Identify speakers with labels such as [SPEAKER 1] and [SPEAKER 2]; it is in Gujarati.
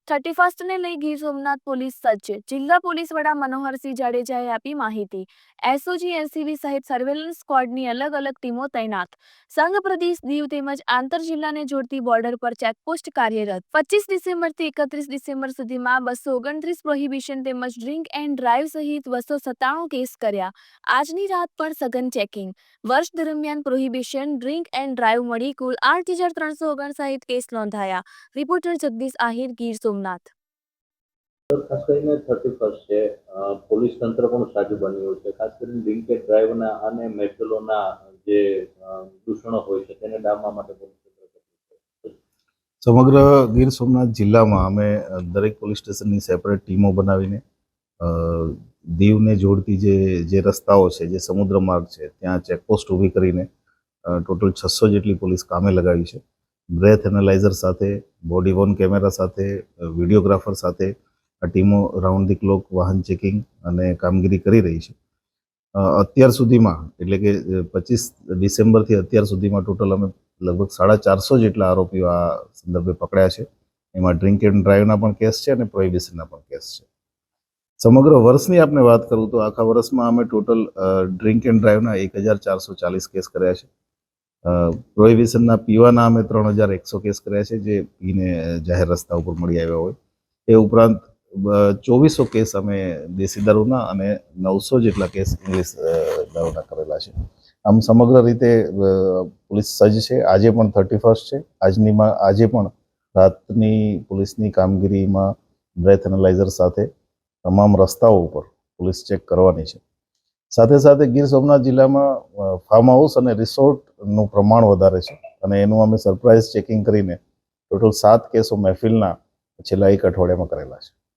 [SPEAKER 1] 31 ને લઈ ગીર સોમનાથ પોલીસ સજ્જ. જિલ્લા પોલીસ વડા મનોહરસિંહ જાડેજાએ આપી માહિતી. એસઓજી એનસીબી સહિત સર્વેલન્સ સ્ક્વોડની અલગ અલગ ટીમો તૈનાત. સંઘ પ્રદેશ દીવ તેમજ આંતર જિલ્લાને જોડતી બોર્ડર પર ચેકપોસ્ટ કાર્યરત. 25 ડિસેમ્બરથી 31 ડિસેમ્બર સુધીમાં 229 પ્રોહિબિશન તેમજ ડ્રિંક એન્ડ ડ્રાઈવ સહિત 297 કેસ કર્યા. આજની રાત પણ સઘન ચેકિંગ. વર્ષ દરમિયાન પ્રોહિબિશન, ડ્રિંક એન્ડ ડ્રાઈવ મળી કુલ 8,359 કેસ નોંધાયા. રિપોર્ટર જગદીશ આહિર, ગીર સોમનાથ.
[SPEAKER 2] ખાસ કરીને 31 છે પોલીસ તંત્ર પણ સાજુ બન્યું છે. ખાસ કરીને ડ્રિંક એન્ડ ડ્રાઈવના અને મહેફિલોના જે દૂષણો હોય છે તેને ડામવા માટે
[SPEAKER 3] સમગ્ર ગીર સોમનાથ જિલ્લામાં અમે દરેક પોલીસ સ્ટેશનની સેપરેટ ટીમો બનાવીને દીવને જોડતી જે રસ્તાઓ છે, જે સમુદ્ર માર્ગ છે, ત્યાં ચેકપોસ્ટ ઊભી કરીને ટોટલ 600 જેટલી પોલીસ કામે લગાવી છે. બ્રેથ એનાલાઇઝર સાથે, બોડી વોર્ન કેમેરા સાથે, વિડીયોગ્રાફર સાથે આ ટીમો રાઉન્ડ ધી ક્લોક વાહન ચેકિંગ અને કામગીરી કરી રહી છે. અત્યાર સુધીમાં એટલે કે 25 ડિસેમ્બરથી અત્યાર સુધીમાં ટોટલ અમે લગભગ 450 જેટલા આરોપીઓ આ સંદર્ભે પકડ્યા છે. એમાં ડ્રિંક એન્ડ ડ્રાઈવના પણ કેસ છે અને પ્રોહિબિશનના પણ કેસ છે. સમગ્ર વર્ષની આપણે વાત કરું તો આખા વર્ષમાં અમે ટોટલ ડ્રિંક એન્ડ ડ્રાઈવના 1440 કેસ કર્યા છે. પ્રોહિબિશનના પીવાના અમે 3100 કેસ કર્યા છે, જે પીને જાહેર રસ્તા ઉપર મળી આવ્યા હોય. એ ઉપરાંત 2400 કેસ અમે દેશી દારૂના અને 900 જેટલા કેસ ઇંગ્લિશ દારૂના કરેલા છે. આમ સમગ્ર રીતે પોલીસ સજ્જ છે. આજે પણ 31 છે. આજે પણ રાતની પોલીસની કામગીરીમાં બ્રેથ એનાલાઇઝર સાથે તમામ રસ્તાઓ ઉપર પોલીસ ચેક કરવાની છે. સાથે સાથે ગીર સોમનાથ જિલ્લામાં ફાર્મ હાઉસ અને રિસોર્ટનું પ્રમાણ વધારે છે અને એનું અમે સરપ્રાઇઝ ચેકિંગ કરીને ટોટલ 7 કેસો મહેફિલના છેલ્લા 1 અઠવાડિયામાં કરેલા છે.